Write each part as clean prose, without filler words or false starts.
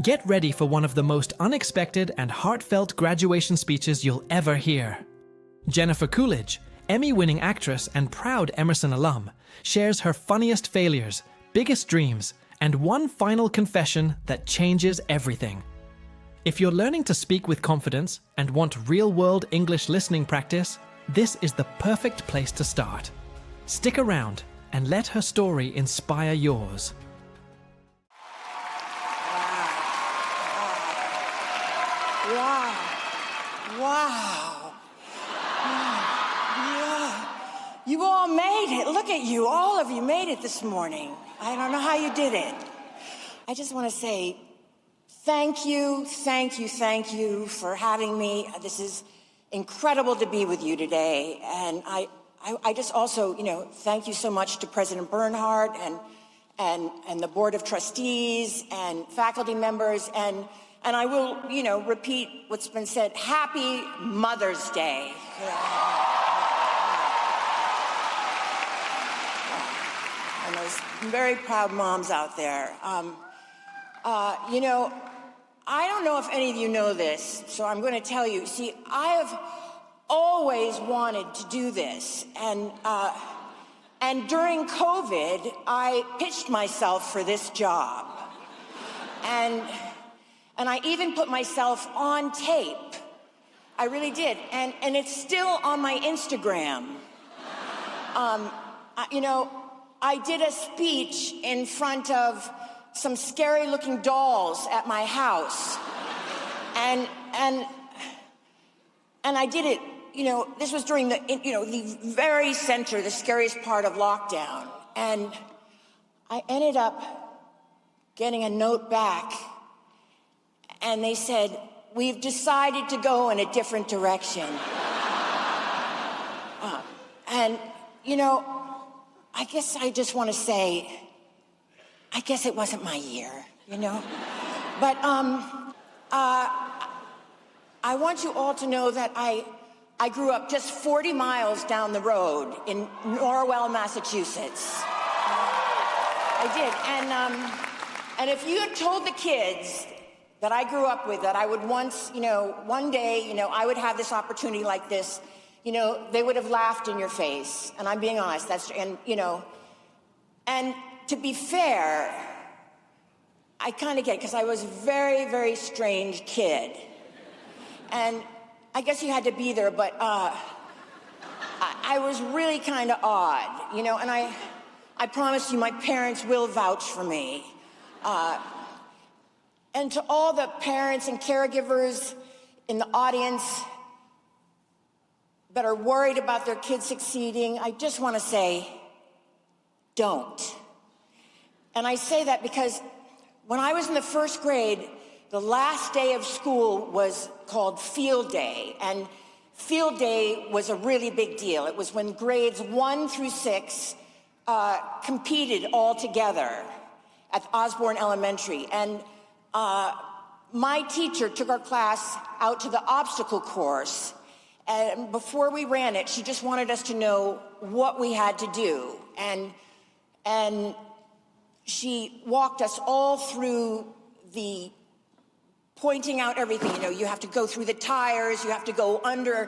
Get ready for one of the most unexpected and heartfelt graduation speeches you'll ever hear. Jennifer Coolidge, Emmy-winning actress and proud Emerson alum, shares her funniest failures, biggest dreams, and one final confession that changes everything. If you're learning to speak with confidence and want real-world English listening practice, this is the perfect place to start. Stick around and let her story inspire yours. Wow. Wow. Yeah. You all made it. Look at you. All of you made it this morning. I don't know how you did it. I just want to say thank you for having me. This is incredible to be with you today. And I just also, thank you so much to President Bernhardt and the Board of Trustees and faculty members. And I will, repeat what's been said. Happy Mother's Day. And those very proud moms out there. I don't know if any of you know this, so I'm going to tell you. See, I have always wanted to do this. And during COVID, I pitched myself for this job. And I even put myself on tape. I really did. And it's still on my Instagram. I did a speech in front of some scary looking dolls at my house. And I did it, this was during the very center, the scariest part of lockdown. And I ended up getting a note back. And they said, we've decided to go in a different direction. I guess I just want to say, I guess it wasn't my year, But I want you all to know that I grew up just 40 miles down the road in Norwell, Massachusetts. I did. And if you had told the kids that I grew up with, that I would once, one day, I would have this opportunity like this, they would have laughed in your face. And I'm being honest, and to be fair, I kind of get it, because I was a very, very strange kid. And I guess you had to be there, but I was really kind of odd, and I promise you my parents will vouch for me. And to all the parents and caregivers in the audience that are worried about their kids succeeding, I just want to say, don't. And I say that because when I was in the first grade, the last day of school was called Field Day. And Field Day was a really big deal. It was when grades 1 through 6 competed all together at Osborne Elementary. And my teacher took our class out to the obstacle course, and before we ran it, she just wanted us to know what we had to do. And she walked us all through the pointing out everything. You have to go through the tires, you have to go under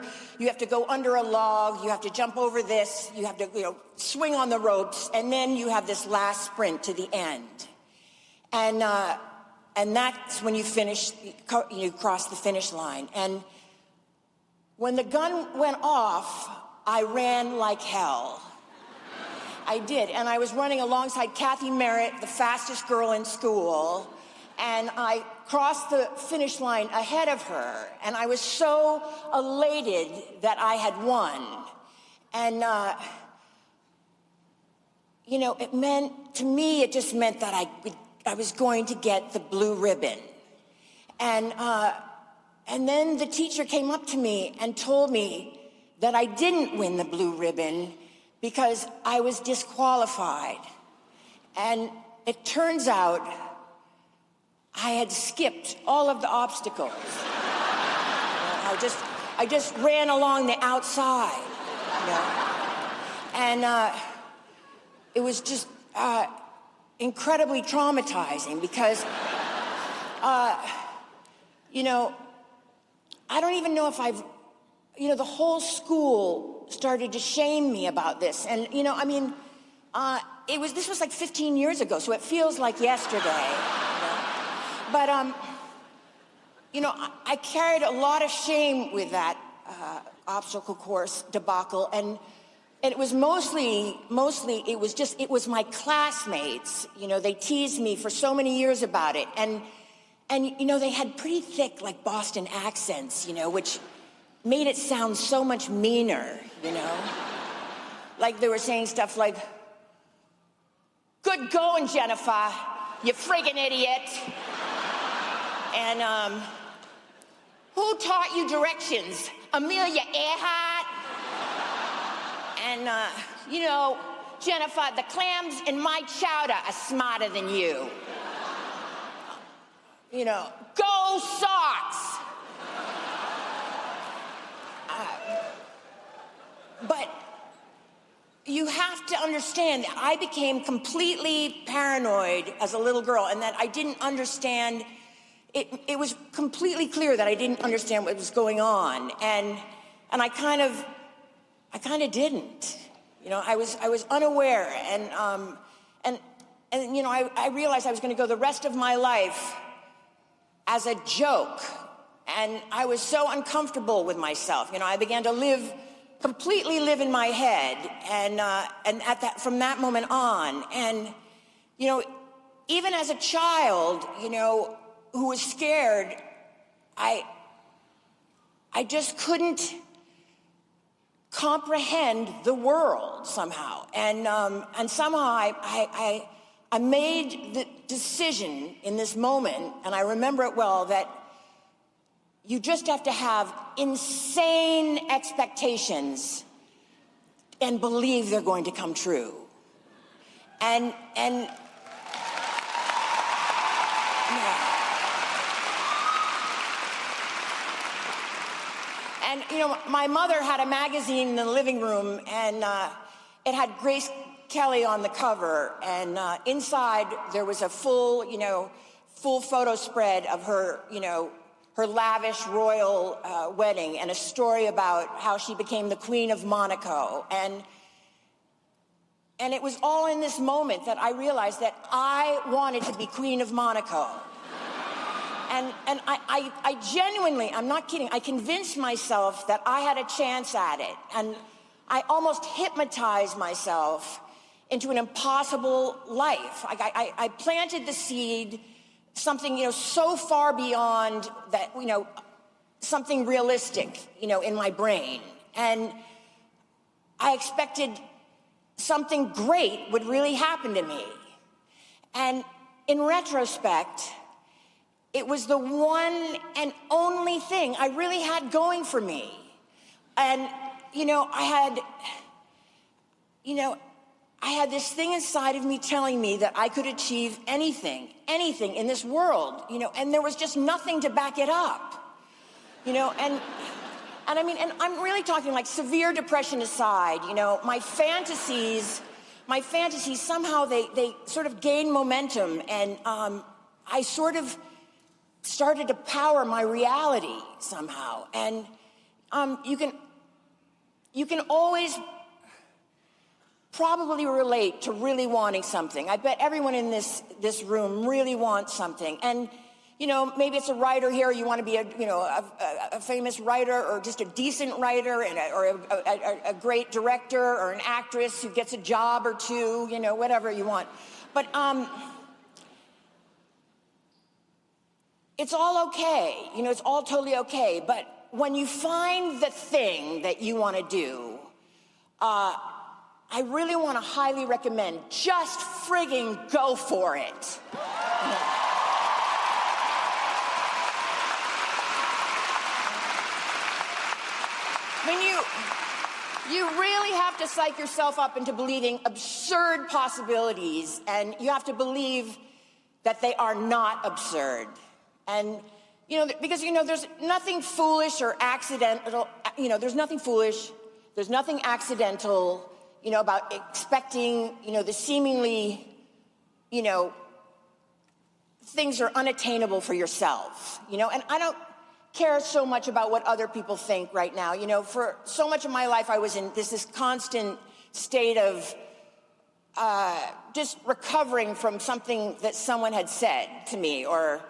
a log, you have to jump over this, you have to swing on the ropes, and then you have this last sprint to the end. And that's when you finish, you cross the finish line. And when the gun went off, I ran like hell. I did, and I was running alongside Kathy Merritt, the fastest girl in school, and I crossed the finish line ahead of her, and I was so elated that I had won. And, it meant, to me, it just meant that I was going to get the blue ribbon. And then the teacher came up to me and told me that I didn't win the blue ribbon because I was disqualified. And it turns out I had skipped all of the obstacles. I just ran along the outside, And it was just incredibly traumatizing because You know, I don't even know if I've, you know, the whole school started to shame me about this. And, you know, I mean, this was like 15 years ago, so it feels like yesterday. You know? But, you know, I carried a lot of shame with that obstacle course debacle, and it was mostly, it was my classmates. You know, they teased me for so many years about it, and you know, they had pretty thick, like, Boston accents, you know, which made it sound so much meaner, you know? Like they were saying stuff like, "Good going, Jennifer, you friggin' idiot." And, "Who taught you directions? Amelia Earhart?" And, you know, "Jennifer, the clams in my chowder are smarter than you." You know, "Go Sox!" But you have to understand that I became completely paranoid as a little girl, and that I didn't understand. It was completely clear that I didn't understand what was going on, and I kind of didn't. You know, I was unaware, and you know, I realized I was going to go the rest of my life as a joke, and I was so uncomfortable with myself. You know, I began to completely live in my head, and from that moment on, and you know, even as a child, you know, who was scared, I just couldn't comprehend the world somehow, and somehow I made the decision in this moment, and I remember it well, that you just have to have insane expectations and believe they're going to come true. And you know, my mother had a magazine in the living room, and it had Grace Kelly on the cover, and inside there was a full photo spread of her, you know, her lavish royal wedding, and a story about how she became the Queen of Monaco. And it was all in this moment that I realized that I wanted to be Queen of Monaco. And I genuinely, I'm not kidding, I convinced myself that I had a chance at it. And I almost hypnotized myself into an impossible life. I planted the seed, something, you know, so far beyond that, you know, something realistic, you know, in my brain. And I expected something great would really happen to me. And in retrospect, it was the one and only thing I really had going for me. And, you know, I had this thing inside of me telling me that I could achieve anything in this world, you know, and there was just nothing to back it up, you know, and I mean, and I'm really talking like severe depression aside, you know, my fantasies somehow they sort of gained momentum, and I sort of started to power my reality somehow. And you can always probably relate to really wanting something. I bet everyone in this room really wants something. And you know, maybe it's a writer here. You want to be a famous writer, or just a decent writer, or a great director, or an actress who gets a job or two. You know, whatever you want. But it's all okay. You know, it's all totally okay. But when you find the thing that you want to do, I really want to highly recommend just frigging go for it. I mean, you really have to psych yourself up into believing absurd possibilities, and you have to believe that they are not absurd. And, you know, because, you know, there's nothing foolish or accidental, you know, there's nothing foolish, there's nothing accidental, you know, about expecting, you know, the seemingly, you know, things are unattainable for yourself, you know, and I don't care so much about what other people think right now. You know, for so much of my life, I was in this constant state of just recovering from something that someone had said to me or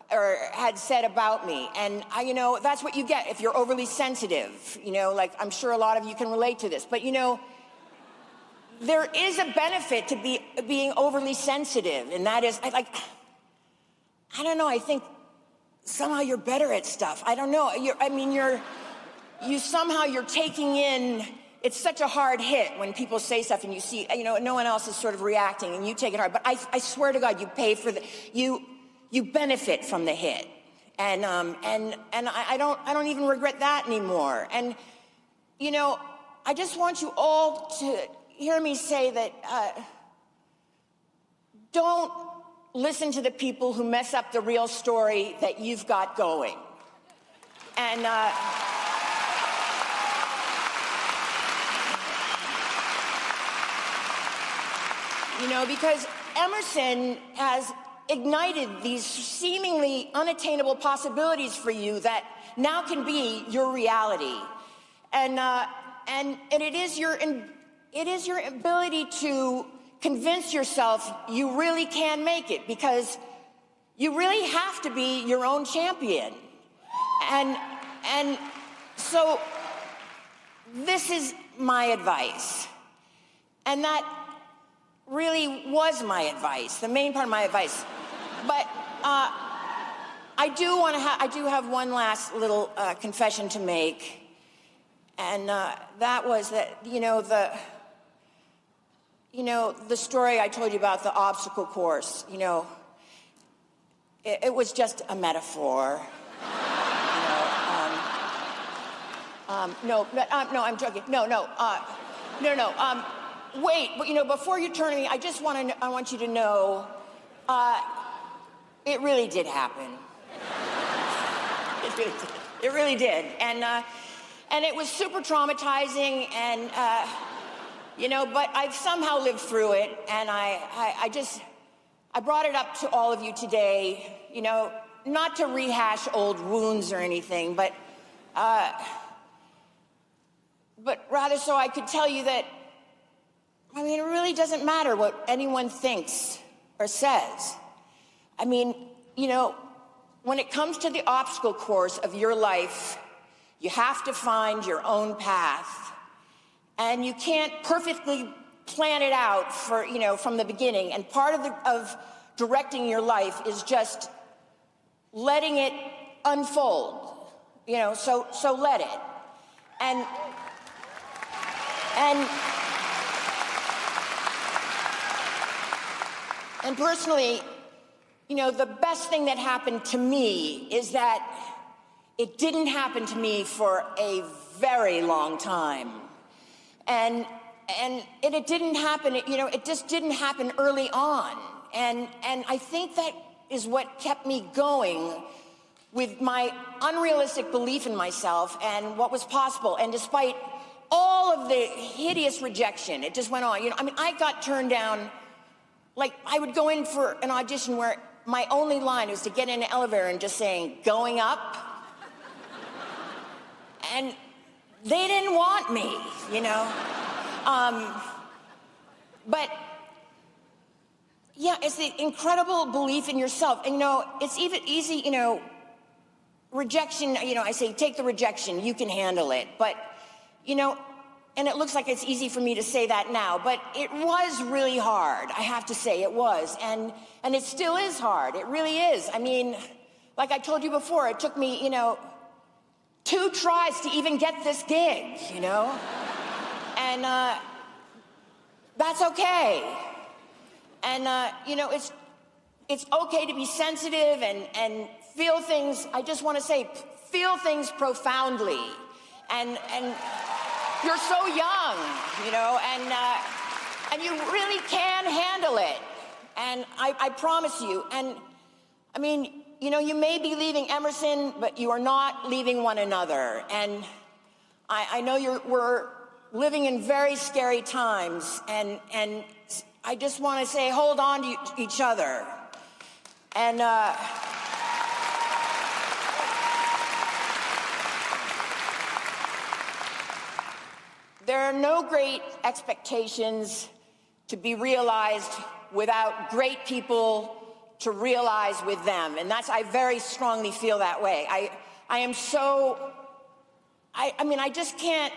had said about me. And you know, that's what you get if you're overly sensitive. You know, like I'm sure a lot of you can relate to this, but you know, there is a benefit to being overly sensitive, and that is, I don't know, I think somehow you're better at stuff. I don't know. You're taking in, it's such a hard hit when people say stuff and you see, you know, no one else is sort of reacting and you take it hard. But I swear to God, you pay for you benefit from the hit. And I don't even regret that anymore. And, you know, I just want you all to hear me say that don't listen to the people who mess up the real story that you've got going. And you know, because Emerson has ignited these seemingly unattainable possibilities for you that now can be your reality. And it is your ability to convince yourself you really can make it, because you really have to be your own champion. And so this is my advice. And that really was my advice, the main part of my advice. But I do have one last little confession to make. And that was that, you know, the story I told you about the obstacle course, you know, it was just a metaphor. No, I'm joking. No. Wait, but you know, before you turn to me, I want you to know, it really did happen. It really did. And it was super traumatizing, and you know, but I've somehow lived through it, and I brought it up to all of you today, you know, not to rehash old wounds or anything, but rather so I could tell you that, I mean, it really doesn't matter what anyone thinks or says. I mean, you know, when it comes to the obstacle course of your life, you have to find your own path. And you can't perfectly plan it out for, you know, from the beginning. And part of directing your life is just letting it unfold, you know, so let it. And personally, you know, the best thing that happened to me is that it didn't happen to me for a very long time. And it didn't happen, you know, it just didn't happen early on. And I think that is what kept me going with my unrealistic belief in myself and what was possible. And despite all of the hideous rejection, it just went on. You know, I mean, I got turned down. Like, I would go in for an audition where my only line was to get in an elevator and just saying, "Going up?" And they didn't want me, you know? But, yeah, it's the incredible belief in yourself. And, you know, it's even easy, you know, rejection, you know, I say, take the rejection, you can handle it. But, you know, and it looks like it's easy for me to say that now, but it was really hard, I have to say, it was. And it still is hard, it really is. I mean, like I told you before, it took me, you know, 2 tries to even get this gig, you know? And that's okay. And, you know, it's okay to be sensitive and feel things. I just want to say, feel things profoundly. And you're so young, you know, and you really can handle it. And I promise you. And, I mean, you know, you may be leaving Emerson, but you are not leaving one another. And I know we're living in very scary times, and I just want to say, hold on to each other. And there are no great expectations to be realized without great people to realize with them. And I very strongly feel that way. I am so, I mean, I just can't,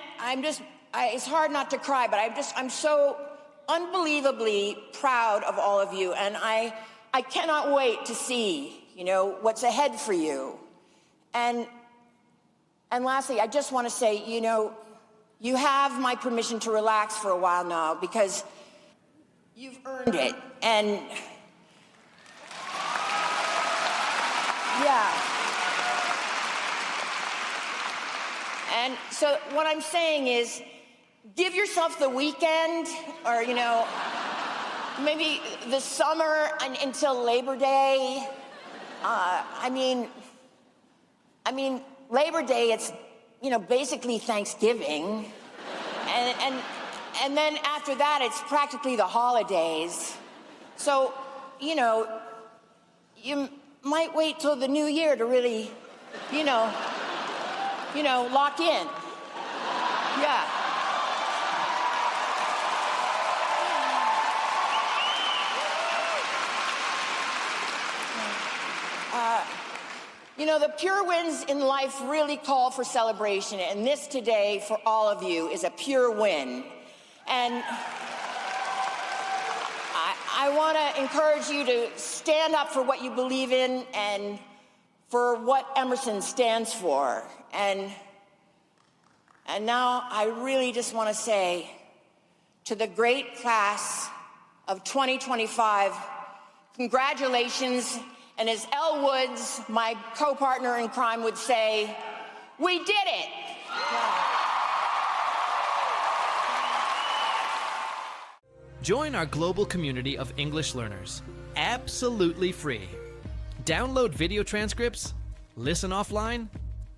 it's hard not to cry, but I'm so unbelievably proud of all of you. And I cannot wait to see, what's ahead for you. And lastly, I just want to say, you have my permission to relax for a while now because you've earned it. And yeah. And so what I'm saying is, give yourself the weekend or, maybe the summer until Labor Day. I mean, Labor Day, it's, basically Thanksgiving. And then after that, it's practically the holidays. So, you might wait till the new year to really, lock in. Yeah. The pure wins in life really call for celebration, and this today, for all of you, is a pure win. And I want to encourage you to stand up for what you believe in and for what Emerson stands for. And now I really just want to say to the great class of 2025, congratulations. And as Elle Woods, my co-partner in crime, would say, we did it. Join our global community of English learners, absolutely free. Download video transcripts, listen offline,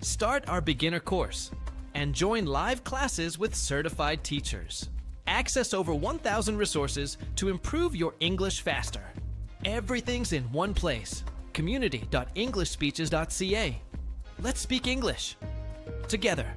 start our beginner course, and join live classes with certified teachers. Access over 1,000 resources to improve your English faster. Everything's in one place. Community.englishspeeches.ca. Let's speak English together.